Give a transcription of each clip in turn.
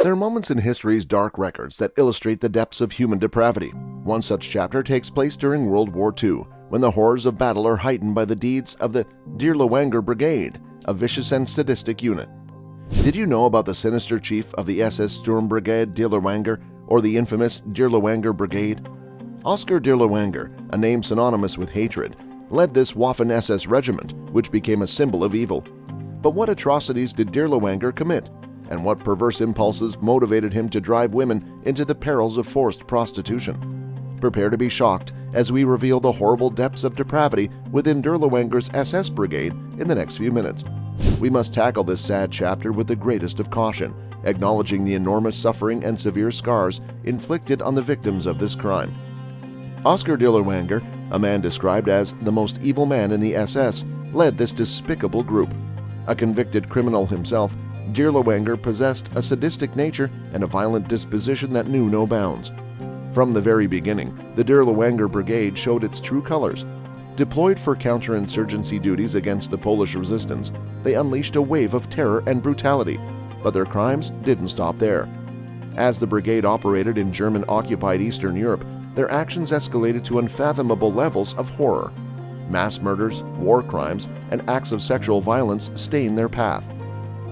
There are moments in history's dark records that illustrate the depths of human depravity. One such chapter takes place during World War II, when the horrors of battle are heightened by the deeds of the Dirlewanger Brigade, a vicious and sadistic unit. Did you know about the sinister chief of the SS-Sturmbrigade Dirlewanger, or the infamous Dirlewanger Brigade? Oskar Dirlewanger, a name synonymous with hatred, led this Waffen-SS regiment, which became a symbol of evil. But what atrocities did Dirlewanger commit? And what perverse impulses motivated him to drive women into the perils of forced prostitution? Prepare to be shocked as we reveal the horrible depths of depravity within Dirlewanger's SS brigade in the next few minutes. We must tackle this sad chapter with the greatest of caution, acknowledging the enormous suffering and severe scars inflicted on the victims of this crime. Oskar Dirlewanger, a man described as the most evil man in the SS, led this despicable group. A convicted criminal himself, Dirlewanger possessed a sadistic nature and a violent disposition that knew no bounds. From the very beginning, the Dirlewanger Brigade showed its true colors. Deployed for counterinsurgency duties against the Polish resistance, they unleashed a wave of terror and brutality, but their crimes didn't stop there. As the brigade operated in German-occupied Eastern Europe, their actions escalated to unfathomable levels of horror. Mass murders, war crimes, and acts of sexual violence stained their path.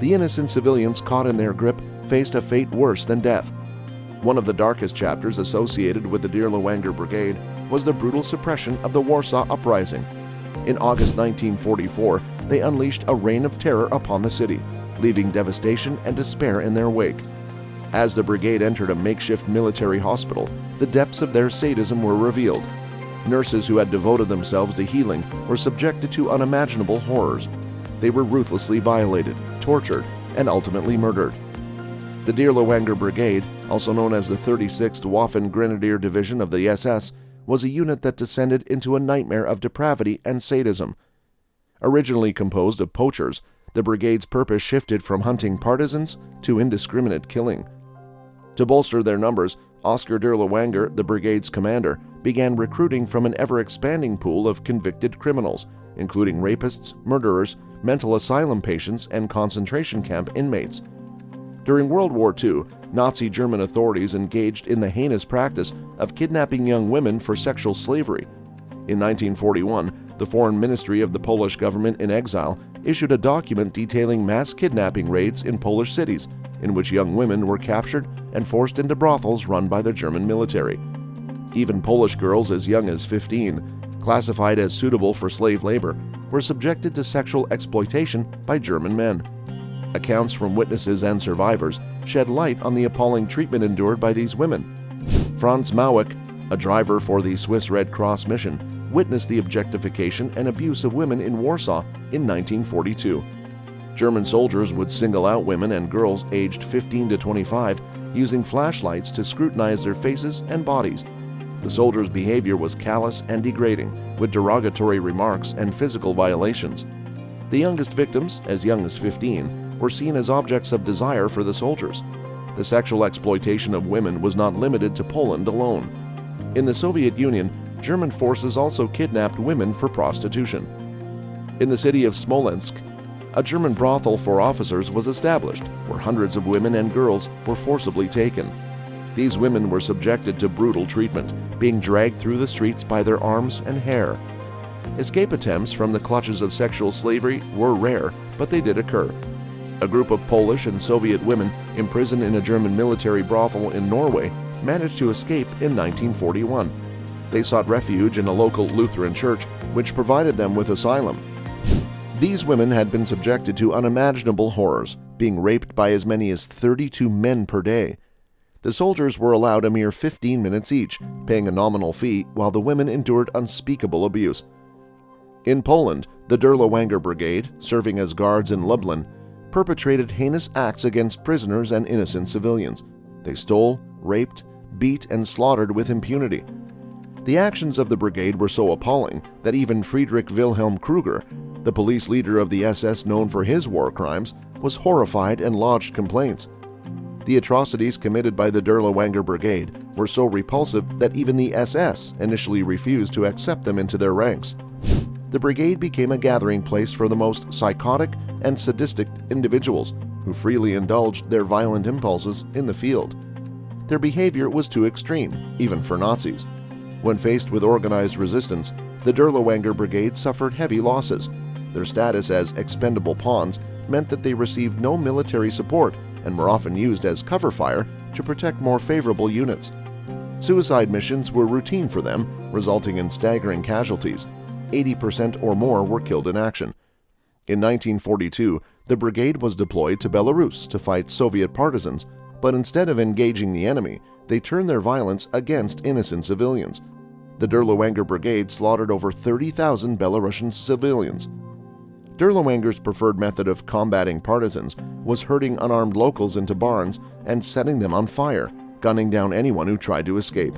The innocent civilians caught in their grip faced a fate worse than death. One of the darkest chapters associated with the Dirlewanger Brigade was the brutal suppression of the Warsaw Uprising. In August 1944, they unleashed a reign of terror upon the city, leaving devastation and despair in their wake. As the brigade entered a makeshift military hospital, the depths of their sadism were revealed. Nurses who had devoted themselves to healing were subjected to unimaginable horrors. They were ruthlessly violated, tortured, and ultimately murdered. The Dirlewanger Brigade, also known as the 36th Waffen-Grenadier Division of the SS, was a unit that descended into a nightmare of depravity and sadism. Originally composed of poachers, the brigade's purpose shifted from hunting partisans to indiscriminate killing. To bolster their numbers, Oskar Dirlewanger, the brigade's commander, began recruiting from an ever-expanding pool of convicted criminals, including rapists, murderers, mental asylum patients, and concentration camp inmates. During World War II, Nazi German authorities engaged in the heinous practice of kidnapping young women for sexual slavery. In 1941, the Foreign Ministry of the Polish government in exile issued a document detailing mass kidnapping raids in Polish cities, in which young women were captured and forced into brothels run by the German military. Even Polish girls as young as 15, classified as suitable for slave labor, were subjected to sexual exploitation by German men. Accounts from witnesses and survivors shed light on the appalling treatment endured by these women. Franz Mawick, a driver for the Swiss Red Cross mission, witnessed the objectification and abuse of women in Warsaw in 1942. German soldiers would single out women and girls aged 15 to 25, using flashlights to scrutinize their faces and bodies. The soldiers' behavior was callous and degrading, with derogatory remarks and physical violations. The youngest victims, as young as 15, were seen as objects of desire for the soldiers. The sexual exploitation of women was not limited to Poland alone. In the Soviet Union, German forces also kidnapped women for prostitution. In the city of Smolensk, a German brothel for officers was established, where hundreds of women and girls were forcibly taken. These women were subjected to brutal treatment, being dragged through the streets by their arms and hair. Escape attempts from the clutches of sexual slavery were rare, but they did occur. A group of Polish and Soviet women imprisoned in a German military brothel in Norway managed to escape in 1941. They sought refuge in a local Lutheran church, which provided them with asylum. These women had been subjected to unimaginable horrors, being raped by as many as 32 men per day. The soldiers were allowed a mere 15 minutes each, paying a nominal fee, while the women endured unspeakable abuse. In Poland, the Dirlewanger Brigade, serving as guards in Lublin, perpetrated heinous acts against prisoners and innocent civilians. They stole, raped, beat, and slaughtered with impunity. The actions of the brigade were so appalling that even Friedrich Wilhelm Kruger, the police leader of the SS known for his war crimes, was horrified and lodged complaints. The atrocities committed by the Dirlewanger Brigade were so repulsive that even the SS initially refused to accept them into their ranks. The brigade became a gathering place for the most psychotic and sadistic individuals, who freely indulged their violent impulses in the field. Their behavior was too extreme, even for Nazis. When faced with organized resistance, the Dirlewanger Brigade suffered heavy losses. Their status as expendable pawns meant that they received no military support and were often used as cover fire to protect more favorable units. Suicide missions were routine for them, resulting in staggering casualties. 80% or more were killed in action. In 1942, the brigade was deployed to Belarus to fight Soviet partisans, but instead of engaging the enemy, they turned their violence against innocent civilians. The Dirlewanger Brigade slaughtered over 30,000 Belarusian civilians. Dirlewanger's preferred method of combating partisans was herding unarmed locals into barns and setting them on fire, gunning down anyone who tried to escape.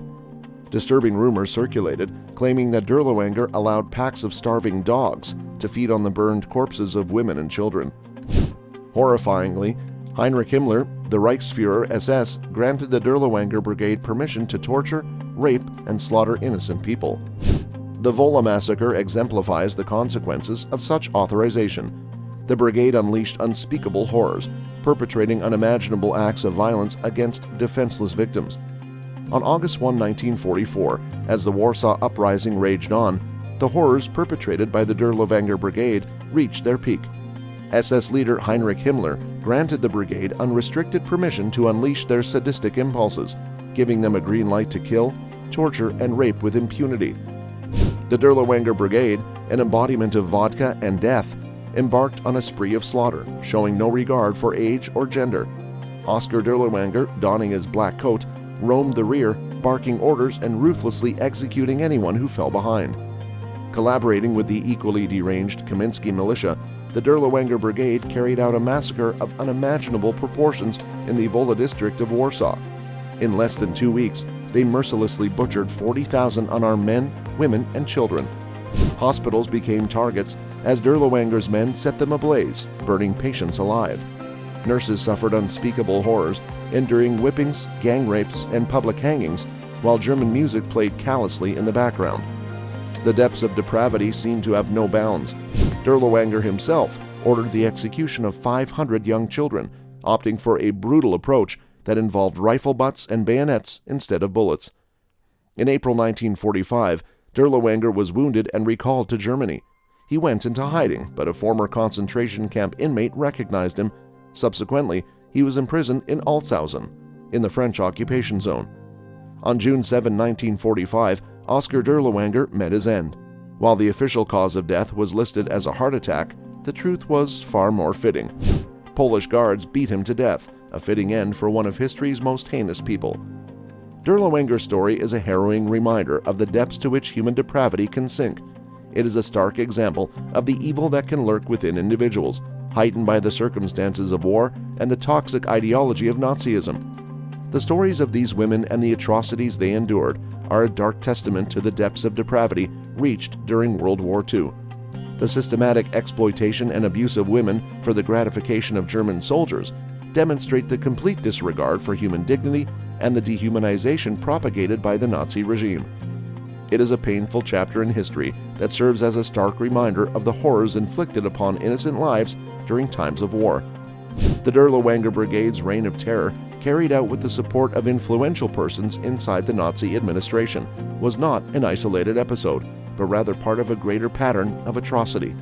Disturbing rumors circulated, claiming that Dirlewanger allowed packs of starving dogs to feed on the burned corpses of women and children. Horrifyingly, Heinrich Himmler, the Reichsfuhrer SS, granted the Dirlewanger Brigade permission to torture, rape, and slaughter innocent people. The Wola massacre exemplifies the consequences of such authorization. The brigade unleashed unspeakable horrors, perpetrating unimaginable acts of violence against defenseless victims. On August 1, 1944, as the Warsaw Uprising raged on, the horrors perpetrated by the Dirlewanger Brigade reached their peak. SS leader Heinrich Himmler granted the brigade unrestricted permission to unleash their sadistic impulses, giving them a green light to kill, torture, and rape with impunity. The Dirlewanger Brigade, an embodiment of vodka and death, embarked on a spree of slaughter, showing no regard for age or gender. Oskar Dirlewanger, donning his black coat, roamed the rear, barking orders and ruthlessly executing anyone who fell behind. Collaborating with the equally deranged Kaminsky militia, the Dirlewanger Brigade carried out a massacre of unimaginable proportions in the Wola district of Warsaw. In less than 2 weeks, they mercilessly butchered 40,000 unarmed men, women, and children. Hospitals became targets as Dirlewanger's men set them ablaze, burning patients alive. Nurses suffered unspeakable horrors, enduring whippings, gang rapes, and public hangings, while German music played callously in the background. The depths of depravity seemed to have no bounds. Dirlewanger himself ordered the execution of 500 young children, opting for a brutal approach that involved rifle butts and bayonets instead of bullets. In April 1945, Dirlewanger was wounded and recalled to Germany. He went into hiding, but a former concentration camp inmate recognized him. Subsequently, he was imprisoned in Altshausen, in the French occupation zone. On June 7, 1945, Oskar Dirlewanger met his end. While the official cause of death was listed as a heart attack, the truth was far more fitting. Polish guards beat him to death, a fitting end for one of history's most heinous people. Dirlewanger's story is a harrowing reminder of the depths to which human depravity can sink. It is a stark example of the evil that can lurk within individuals, heightened by the circumstances of war and the toxic ideology of Nazism. The stories of these women and the atrocities they endured are a dark testament to the depths of depravity reached during World War II. The systematic exploitation and abuse of women for the gratification of German soldiers demonstrate the complete disregard for human dignity and the dehumanization propagated by the Nazi regime. It is a painful chapter in history that serves as a stark reminder of the horrors inflicted upon innocent lives during times of war. The Dirlewanger Brigade's reign of terror, carried out with the support of influential persons inside the Nazi administration, was not an isolated episode, but rather part of a greater pattern of atrocity.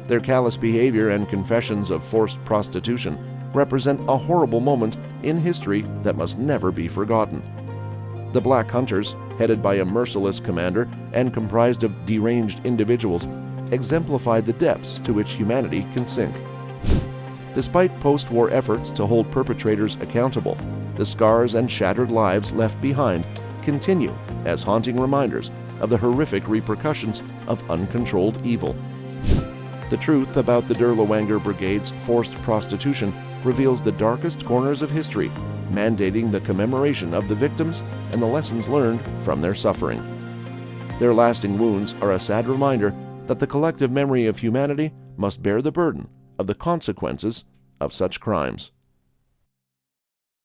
Their callous behavior and confessions of forced prostitution represent a horrible moment in history that must never be forgotten. The Black Hunters, headed by a merciless commander and comprised of deranged individuals, exemplified the depths to which humanity can sink. Despite post-war efforts to hold perpetrators accountable, the scars and shattered lives left behind continue as haunting reminders of the horrific repercussions of uncontrolled evil. The truth about the Dirlewanger Brigade's forced prostitution reveals the darkest corners of history, mandating the commemoration of the victims and the lessons learned from their suffering. Their lasting wounds are a sad reminder that the collective memory of humanity must bear the burden of the consequences of such crimes.